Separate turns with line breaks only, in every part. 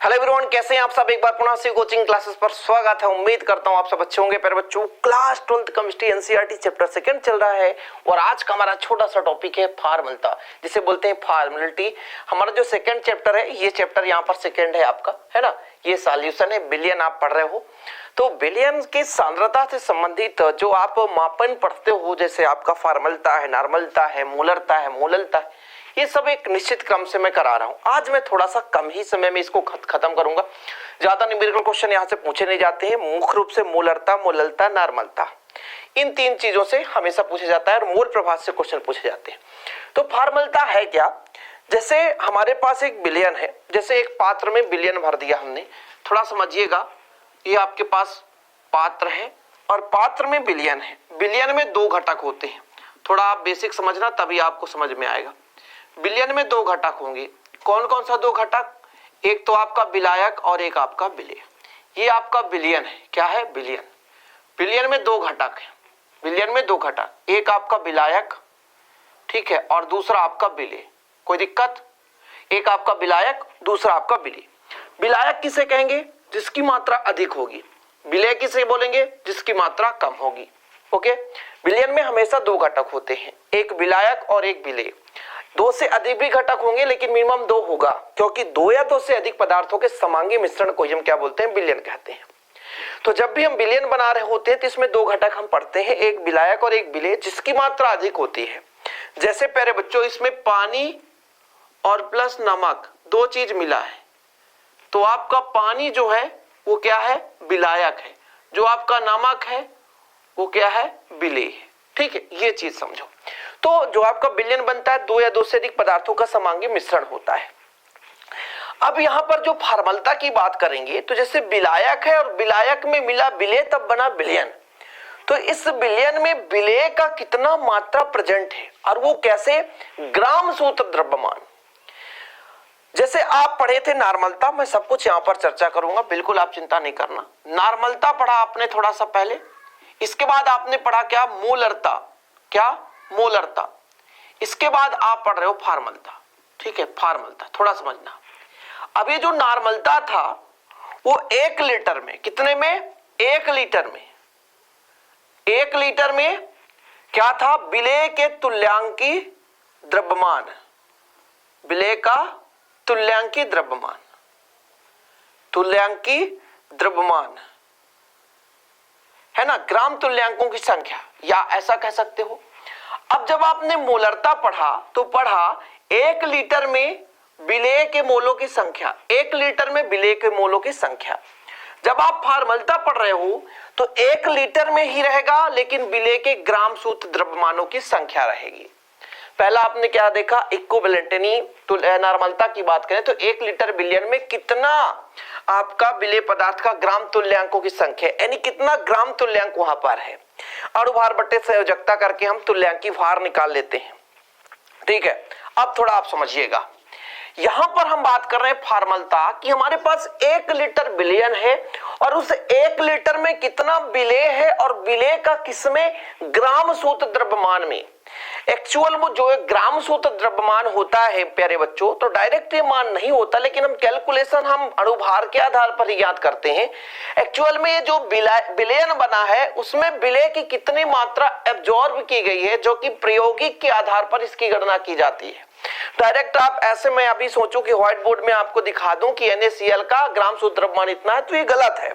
Hello everyone, कैसे हैं आप सब। एक बार पुनः से कोचिंग क्लासेस पर स्वागत है। उम्मीद करता हूं आप सब अच्छे होंगे। प्यारे बच्चों, class 12th chemistry NCERT chapter second चल रहा है और आज का हमारा छोटा सा टॉपिक है फार्मूला, जिसे बोलते हैं फॉर्मेलिटी। हमारा जो सेकंड चैप्टर है, ये चैप्टर यहाँ पर सेकंड है आपका, है ना। ये सॉल्यूशन है, बिलियन आप पढ़ रहे हो। तो बिलियन की सांद्रता से संबंधित जो आप मापन पढ़ते हो, जैसे आपका फॉर्मलता है, नॉर्मलता है, मोलरता है, मोललता है, ये सब एक निश्चित क्रम से मैं करा रहा हूं। आज मैं थोड़ा सा कम ही समय में इसको खत्म करूंगा। ज्यादा न्यूमेरिकल क्वेश्चन यहां से पूछे नहीं जाते हैं। मुख्य रूप से मोलरता, मोललता, नॉर्मलता, इन तीन चीजों से हमेशा पूछा जाता है और मोल प्रभाव से क्वेश्चन पूछे जाते हैं। तो फॉर्मलता है क्या? जैसे हमारे पास एक बिलियन है, जैसे एक पात्र में बिलियन भर दिया हमने। थोड़ा समझिएगा, ये आपके पास पात्र है और पात्र में बिलियन है। बिलियन में दो घटक होते हैं, थोड़ा आप बेसिक समझना तभी आपको समझ में आएगा। बिलियन में दो घटक होंगे। कौन कौन सा दो घटक? एक तो आपका विलायक और एक आपका विलेय। ये आपका बिलियन है। क्या है? बिलियन। बिलियन में दो घटक है। बिलियन में दो घटक, एक आपका विलायक, ठीक है, और दूसरा आपका विलेय। कोई दिक्कत? एक आपका विलायक, दूसरा आपका विलेय। विलायक किसे कहेंगे? जिसकी मात्रा अधिक होगी। विलेय किसे बोलेंगे? जिसकी मात्रा कम होगी। ओके। बिलियन में हमेशा दो घटक होते हैं, एक विलायक और एक विलेय। दो से अधिक भी घटक होंगे लेकिन मिनिमम दो होगा, क्योंकि दो या दो से अधिक पदार्थों के समांगी मिश्रण को हम क्या बोलते हैं? बिलियन कहते हैं। तो जब भी हम बिलियन बना रहे होते हैं तो इसमें दो घटक हम पढ़ते हैं, एक विलायक और एक विलेय, जिसकी मात्रा अधिक होती है। जैसे प्यारे बच्चों, इसमें पानी और प्लस नमक दो चीज मिला है, तो आपका पानी जो है वो क्या है? विलायक है। जो आपका नमक है वो क्या है? विलेय है। ठीक है, ये चीज समझो। तो जो आपका बिलियन बनता है, दो या दो से अधिक पदार्थों का समांगी मिश्रण होता है। अब यहां पर जो फॉर्मलता की बात करेंगे, तो जैसे विलायक है और विलायक में मिला विलेय, तब बना बिलियन। तो इस बिलियन में विलेय का कितना मात्रा प्रेजेंट है और वो कैसे? ग्राम सूत्र द्रव्यमान। जैसे आप पढ़े थे नॉर्मलता, मैं सब कुछ यहां पर चर्चा करूंगा, बिल्कुल आप चिंता नहीं करना। नॉर्मलता पढ़ा आपने थोड़ा सा पहले, इसके बाद आपने पढ़ा क्या? मोलरता। क्या? मोलरता। इसके बाद आप पढ़ रहे हो फॉर्मलता। ठीक है, फॉर्मलता थोड़ा समझना। अब ये जो नॉर्मलता था वो 1 लीटर में, कितने में? 1 लीटर में। 1 लीटर में क्या था? विलेय के तुल्यांकी द्रव्यमान। विलेय का तुल्यांकी द्रव्यमान। तुल्यांकी द्रव्यमान है ना, ग्राम तुल्यांकों की संख्या, या ऐसा कह सकते हो। अब जब आपने मोलरता पढ़ा तो पढ़ा 1 लीटर में विलेय के मोलों की संख्या। 1 लीटर में विलेय के मोलों की संख्या। जब आप फॉर्मलता पढ़ रहे हो तो 1 लीटर में ही रहेगा, लेकिन विलेय के ग्राम सूत्र द्रव्यमानों की संख्या रहेगी। पहला आपने क्या देखा? इक्विवेलेंट, यानी नॉर्मलता की बात करें तो 1 लीटर बिलियन में कितना आपका विलेय पदार्थ का ग्राम तुल्यांकों की संख्या, यानी कितना ग्राम तुल्यांक वहां पर है। अणुभार बटे संयोजकता करके हम तुल्यांकी भार निकाल लेते हैं। ठीक है, अब थोड़ा आप समझिएगा। यहां पर हम बात कर रहे हैं फॉर्मलता कि हमारे पास 1 लीटर बिलियन है और उस 1 लीटर में कितना विलेय है और विलेय का किसमें? ग्राम सूत्र द्रव्यमान में। एक्चुअल में जो एक ग्राम सूत्र द्रव्यमान होता है प्यारे बच्चों, तो डायरेक्ट ये मान नहीं होता, लेकिन हम कैलकुलेशन हम अणुभार के आधार पर ही ज्ञात करते हैं। एक्चुअल में ये जो विलयन बना है उसमें विलेय की कितनी मात्रा एब्जॉर्ब की गई है, जो कि प्रायोगिक के आधार पर इसकी गणना की जाती है। डायरेक्ट आप ऐसे में अभी सोचो कि व्हाइट बोर्ड में आपको दिखा दूं कि NaCl का ग्राम सूत्र द्रव्यमान इतना है, तो ये गलत है।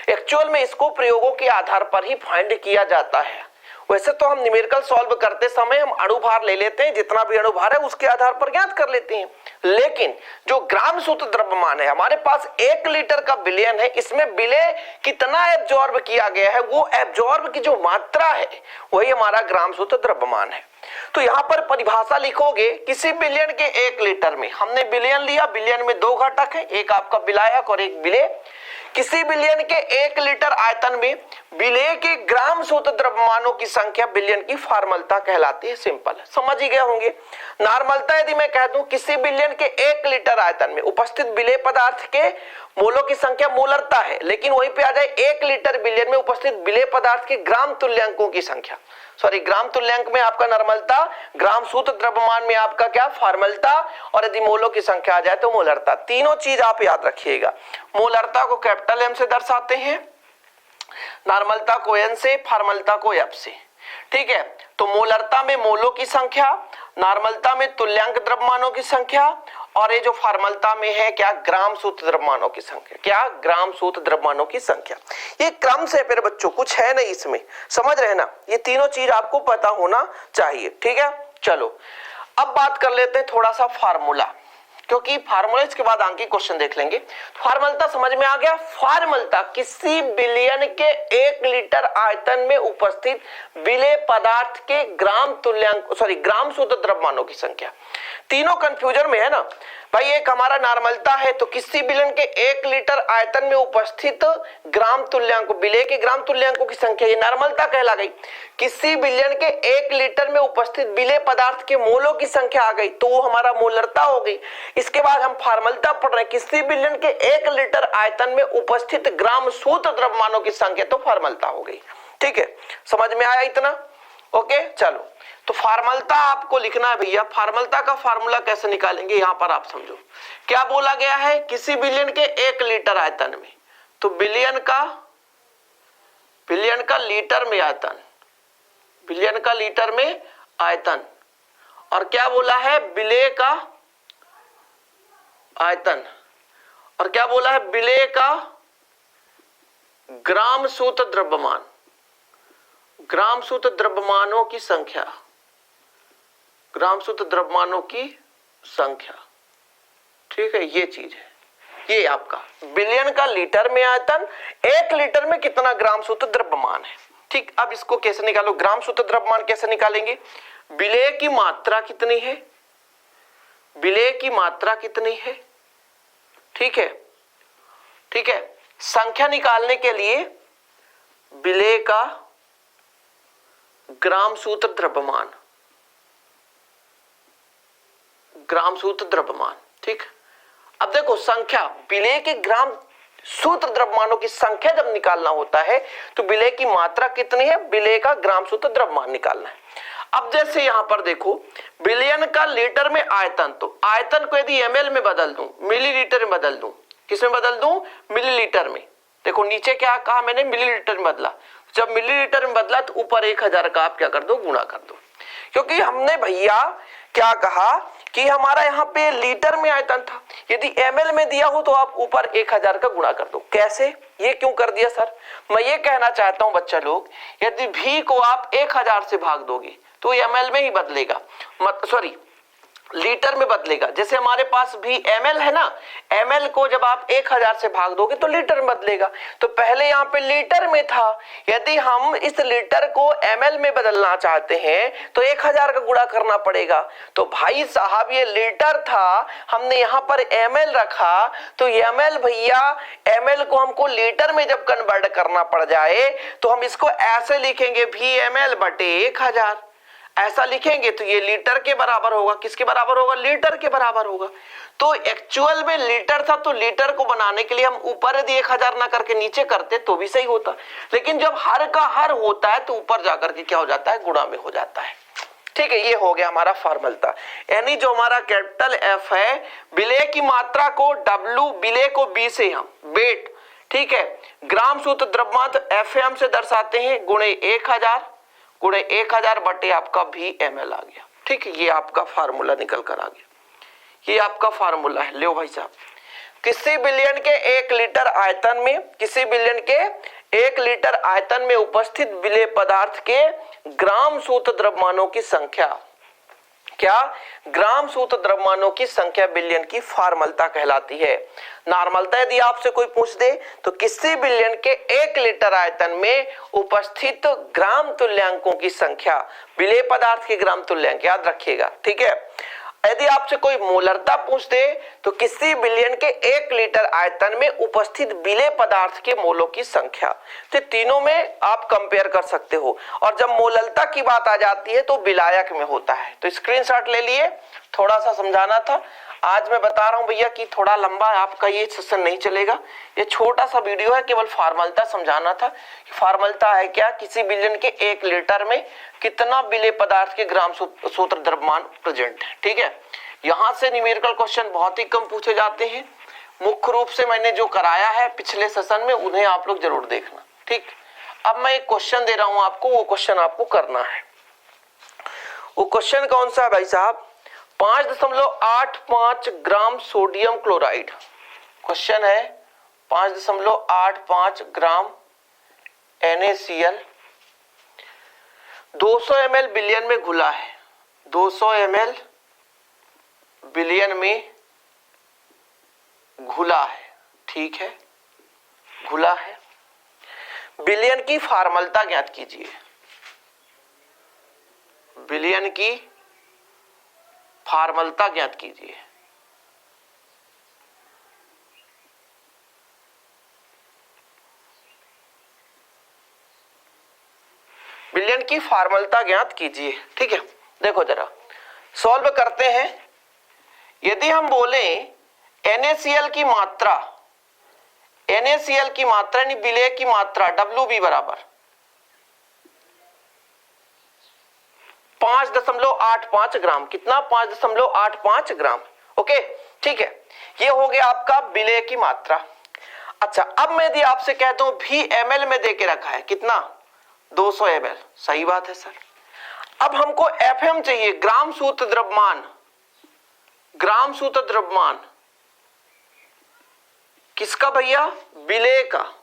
एक्चुअल में इसको प्रयोगों के आधार पर ही फाइंड किया जाता है। वैसे तो हम न्यूमेरिकल सॉल्व करते समय हम अणुभार ले लेते हैं, जितना भी अणुभार है उसके आधार पर ज्ञात कर लेते हैं, लेकिन जो ग्राम सूत्र द्रव्यमान है, हमारे पास 1 लीटर का बिलियन है, इसमें विलेय कितना एब्जॉर्ब किया गया है, वो एब्जॉर्ब की जो मात्रा है वही हमारा ग्राम सूत्र द्रव्यमान है। तो यहां पर परिभाषा लिखोगे, किसी बिलियन के 1 लीटर में, हमने बिलियन लिया, बिलियन में दो घटक है, एक आपका विलायक और एक विलेय। किसी बिलियन के 1 लीटर आयतन में विलेय के ग्राम सूत्र द्रव्यमानों की संख्या बिलियन की फॉर्मलता कहलाती है। सिंपल, समझ ही गए होंगे। नॉर्मलता यदि मैं कह दूं किसी बिलियन के 1 लीटर आयतन में उपस्थित विलेय पदार्थ के मोलों की संख्या मोलरता है, लेकिन वहीं पे आ जाए 1 लीटर बिलियन में उपस्थित विलेय पदार्थ के ग्राम तुल्यांकों की संख्या। सॉरी ग्राम तुल्यांक में आपका नॉर्मलता, ग्राम सूत्र द्रव्यमान में आपका क्या फॉर्मलता, और यदि मोलों की संख्या आ जाए तो मोलरता। तीनों चीज आप याद रखिएगा। मोलरता को कैपिटल एम से दर्शाते हैं, नॉर्मलता को एन से, फॉर्मलता को एफ से। ठीक है, तो मोलरता में मोलों की संख्या, नॉर्मलता में तुल्यांक द्रव्यमानों की संख्या, और ये जो फॉर्मलता में है क्या ग्राम सूत्र द्रव्यमानों की संख्या, क्या ग्राम सूत्र द्रव्यमानों की संख्या। ये क्रम से फिर बच्चों, कुछ है नहीं इसमें, समझ रहे ना, ये तीनों चीज आपको पता होना चाहिए। ठीक है, चलो अब बात कर लेते हैं थोड़ा सा फार्मूला, क्योंकि फार्मूला इसके बाद आगे की क्वेश्चन देख लेंगे। फार्मलता समझ में आ गया। फार्मलता किसी बिलियन के 1 लीटर आयतन में उपस्थित विलेय पदार्थ के ग्राम तुल्यांक ग्राम सूत्र द्रव्यमानों की संख्या। तीनों कंफ्यूजन में है ना भाई। एक हमारा नॉर्मलता है, तो किसी बिलियन के 1 लीटर आयतन में उपस्थित ग्राम तुल्यांक, विलेय के ग्राम तुल्यांकों की संख्या, ये नॉर्मलता कहला गई। किसी बिलियन के 1 लीटर में उपस्थित विलेय पदार्थ के मोलों की संख्या आ गई, तो वो हमारा मोलरता हो गई। इसके बाद हम फॉर्मलता पढ़ रहे हैं, किसी बिलियन के 1 लीटर आयतन में उपस्थित ग्राम सूत्र द्रव्यमानों की संख्या, तो फॉर्मलता हो गई। ठीक है, समझ में आया इतना? ओके, चलो तो फार्मलता आपको लिखना है भैया। फार्मलता का फार्मूला कैसे निकालेंगे यहां पर आप समझो। क्या बोला गया है? किसी बिलियन के 1 लीटर आयतन में, तो बिलियन का लीटर में आयतन, बिलियन का लीटर में आयतन, और क्या बोला है? विलेय का आयतन, और क्या बोला है? विलेय का ग्राम सूत्र द्रव्यमान, ग्राम सूत्र द्रव्यमानों की संख्या, ग्राम सूत्र द्रव्यमानों की संख्या। ठीक है, ये चीज है, ये आपका बिलियन का लीटर में आयतन, 1 लीटर में कितना ग्राम सूत्र द्रव्यमान है। ठीक, अब इसको कैसे निकालो? ग्राम सूत्र द्रव्यमान कैसे निकालेंगे? विलेय की मात्रा कितनी है, विलेय की मात्रा कितनी है। ठीक है, ठीक है, संख्या निकालने के लिए विलेय का ग्राम सूत्र द्रव्यमान, ग्राम सूत्र द्रव्यमान। ठीक, अब देखो संख्या, विलेय के ग्राम सूत्र द्रव्यमानों की संख्या जब निकालना होता है तो विलेय की मात्रा कितनी है, विलेय का ग्राम सूत्र द्रव्यमान निकालना है। अब जैसे यहां पर देखो बिलियन का लीटर में आयतन, तो आयतन को यदि ml में बदल दूं, मिलीलीटर में बदल दूं, किसमें बदल दूं? मिलीलीटर में। देखो नीचे क्या कहा मैंने? मिलीलीटर में बदला। जब मिलीलीटर में बदला तो ऊपर 1000 का आप क्या कर दो? गुणा कर दो, क्योंकि हमने भैया क्या कहा कि हमारा यहाँ पे लीटर में आयतन था, यदि ml में दिया हो तो आप ऊपर 1000 का गुणा कर दो। कैसे? ये क्यों कर दिया सर? मैं ये कहना चाहता हूं बच्चा लोग, यदि v को आप 1000 से भाग दोगे तो ml में ही बदलेगा, सॉरी लीटर में बदलेगा। जैसे हमारे पास भी ml है ना, ml को जब आप 1000 से भाग दोगे तो लीटर में बदलेगा। तो पहले यहाँ पे लीटर में था, यदि हम इस लीटर को ml में बदलना चाहते हैं तो 1000 का गुणा करना पड़ेगा। तो भाई साहब ये लीटर था, हमने यहाँ पर ml रखा, तो ml भैया ml को हमको लीटर में जब कन्वर्ट करना पड़ जाए तो हम इसको ऐसे लिखेंगे VmL बटे 1000, ऐसा लिखेंगे तो ये लीटर के बराबर होगा। किसके बराबर होगा? लीटर के बराबर होगा। तो एक्चुअल में लीटर था, तो लीटर को बनाने के लिए हम ऊपर यदि 1000 ना करके नीचे करते तो भी सही होता, लेकिन जब हर का हर होता है तो ऊपर जाकर के क्या हो जाता है? गुणा में हो जाता है। ठीक है, ये हो गया हमारा फॉर्मलता। यानी जो हमारा कैपिटल F है, विलेय की मात्रा को W, विलेय को B से हम वेट, ठीक है, ग्राम सूत्र द्रव्यमान FM से दर्शाते हैं, गुणे 1000, गुणे 1000 बटे आपका VmL आ गया। ठीक है, ये आपका फार्मूला निकल कर आ गया, ये आपका फार्मूला है। लो भाई साहब, किसी बिलियन के 1 लीटर आयतन में, किसी बिलियन के 1 लीटर आयतन में उपस्थित विलेय पदार्थ के ग्राम सूत्र द्रव्यमानों की संख्या, क्या ग्राम सूत्र द्रव्यमानों की संख्या बिलियन की फार्मलता कहलाती है। नॉर्मलता यदि आपसे कोई पूछ दे तो किसी बिलियन के 1 लीटर आयतन में उपस्थित ग्राम तुल्यांकों की संख्या, विलेय पदार्थ के ग्राम तुल्यांक याद रखिएगा। ठीक है, यदि आपसे कोई मोलरता पूछ दे तो किसी बिलियन के 1 लीटर आयतन में उपस्थित विलेय पदार्थ के मोलों की संख्या। तो तीनों में आप कंपेयर कर सकते हो, और जब मोलरता की बात आ जाती है तो विलायक में होता है। तो स्क्रीनशॉट ले लिए, थोड़ा सा समझाना था। आज मैं बता रहा हूं भैया कि थोड़ा लंबा आपका ये सेशन नहीं चलेगा, ये छोटा सा वीडियो है, केवल फार्मलता समझाना था। फार्मलता है क्या, किसी विलयन के 1 लीटर में कितना विलेय पदार्थ के ग्राम सूत्र द्रव्यमान प्रेजेंट है। ठीक है, यहां से न्यूमेरिकल क्वेश्चन बहुत ही कम पूछे जाते हैं। मुख्य रूप से मैंने जो कराया है पिछले सेशन में उन्हें आप लोग जरूर देखना। ठीक, अब मैं एक क्वेश्चन दे रहा हूं आपको, वो क्वेश्चन आपको करना है। वो क्वेश्चन कौन सा है भाई साहब, 5.85 ग्राम सोडियम क्लोराइड। क्वेश्चन है 5.85 ग्राम NaCl 200 ml विलयन में घुला है, 200 ml विलयन में घुला है। ठीक है, घुला है। विलयन की फार्मलता ज्ञात कीजिए, विलयन की फार्मलता ज्ञात कीजिए। विलयन की फार्मलता ज्ञात कीजिए। ठीक है, देखो जरा सॉल्व करते हैं। यदि हम बोले NaCl की मात्रा, NaCl की मात्रा यानी विलेय की मात्रा Wb बराबर 5.85 ग्राम। कितना, 5.85 ग्राम। ओके, ठीक है, ये हो गया आपका विलेय की मात्रा। अच्छा, अब मैं यदि आपसे कहता हूं भी ml में देके रखा है, कितना, 200 ml। सही बात है सर। अब हमको FM चाहिए, ग्राम सूत्र द्रव्यमान। ग्राम सूत्र द्रव्यमान किसका भैया, विलेय का।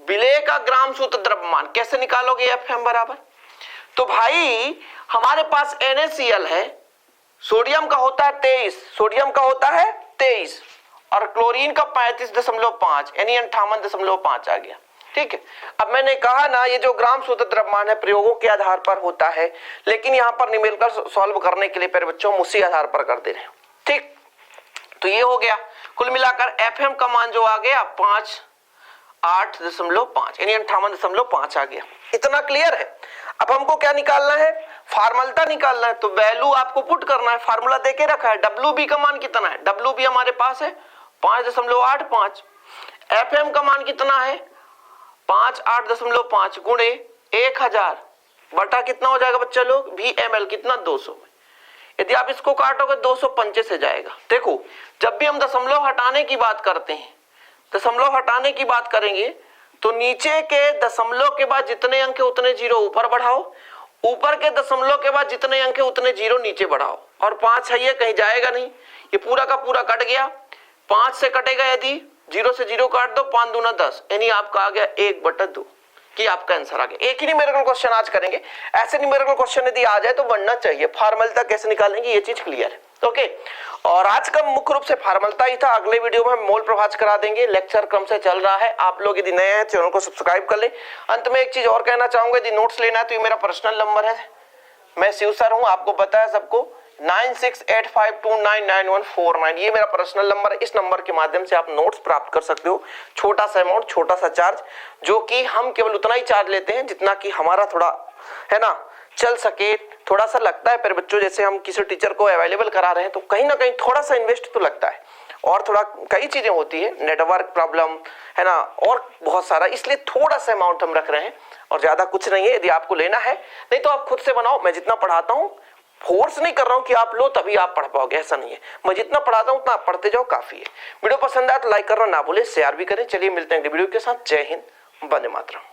विलेय का ग्राम सूत्र द्रव्यमान कैसे निकालोगे, FM बराबर, तो भाई हमारे पास NaCl है, सोडियम का होता है 23, सोडियम का होता है 23 और क्लोरीन का 35.5 यानी 58.5 आ गया। ठीक है, अब मैंने कहा ना ये जो ग्राम सूत्र द्रव्यमान है प्रयोगों के आधार पर होता है, लेकिन यहां पर न्यूमेरिकल सॉल्व करने के लिए प्यारे बच्चों उसी आधार पर कर दे रहे हैं। ठीक, तो ये हो गया। कुल मिलाकर FM का मान जो आ गया 58.5 यानी 58.5 आ गया। इतना क्लियर है। अब हमको क्या निकालना है, फार्मलता निकालना है, तो वैल्यू आपको पुट करना है। फार्मूला देके रखा है, WB का मान कितना है, WB हमारे पास है 5.85। FM का मान कितना है 58.5 गुणे 1000 बटा कितना हो जाएगा बच्चा लोग, VML कितना, 200। यदि आप इसको काटोगे 205 से जाएगा। देखो जब भी हम दशमलव हटाने की बात करते हैं, दशमलव हटाने की बात करेंगे तो नीचे के दशमलव के बाद जितने अंक है उतने जीरो ऊपर बढ़ाओ, ऊपर के दशमलव के बाद जितने अंक है उतने जीरो नीचे बढ़ाओ। और 5 है ये कहीं जाएगा नहीं, ये पूरा का पूरा कट गया। 5 से कटेगा यदि, 0 से 0 काट दो, 5 दूना 10 यानी आपका आ गया 1/2 कि आपका आंसर आ गया। एक ही न्यूमेरिकल क्वेश्चन आज करेंगे। ऐसे न्यूमेरिकल क्वेश्चन यदि आ जाए तो बनना चाहिए। फार्मलता कैसे निकालेंगे ये चीज क्लियर है। ओके, और आज का मुख्य रूप से फार्मलता ही था। अगले वीडियो में हम मोल प्रभाज करा देंगे। लेक्चर क्रम से चल रहा है, आप लोग यदि नए हैं चैनल को सब्सक्राइब कर ले। अंत में एक चीज और कहना चाहूंगा, यदि नोट्स लेना है तो ये मेरा पर्सनल नंबर है, मैं शिव सर हूं, आपको पता है सबको, 9685299149 ये मेरा पर्सनल नंबर है। इस नंबर के माध्यम से आप नोट्स प्राप्त कर सकते हो। छोटा सा अमाउंट, छोटा सा चार्ज, जो कि हम केवल उतना ही चार्ज लेते हैं जितना कि हमारा थोड़ा है ना चल सके। थोड़ा सा लगता है पर बच्चों, जैसे हम किसी टीचर को अवेलेबल करा रहे हैं तो कहीं ना कहीं थोड़ा सा इन्वेस्ट तो लगता है, और थोड़ा कई चीजें होती है, नेटवर्क प्रॉब्लम है ना, और बहुत सारा, इसलिए थोड़ा सा अमाउंट हम रख रहे हैं और ज्यादा कुछ नहीं है। यदि आपको लेना है, नहीं तो आप खुद से बनाओ। मैं जितना पढ़ाता हूँ, फोर्स नहीं कर रहा हूं कि आप लो तभी आप पढ़ पाओगे, ऐसा नहीं है। मैं जितना पढ़ाता हूं उतना आप पढ़ते जाओ, काफी है। वीडियो पसंद आया तो लाइक करना ना भूले, शेयर भी करें। चलिए मिलते हैं अगले वीडियो के साथ। जय हिंद, वंदे मातरम।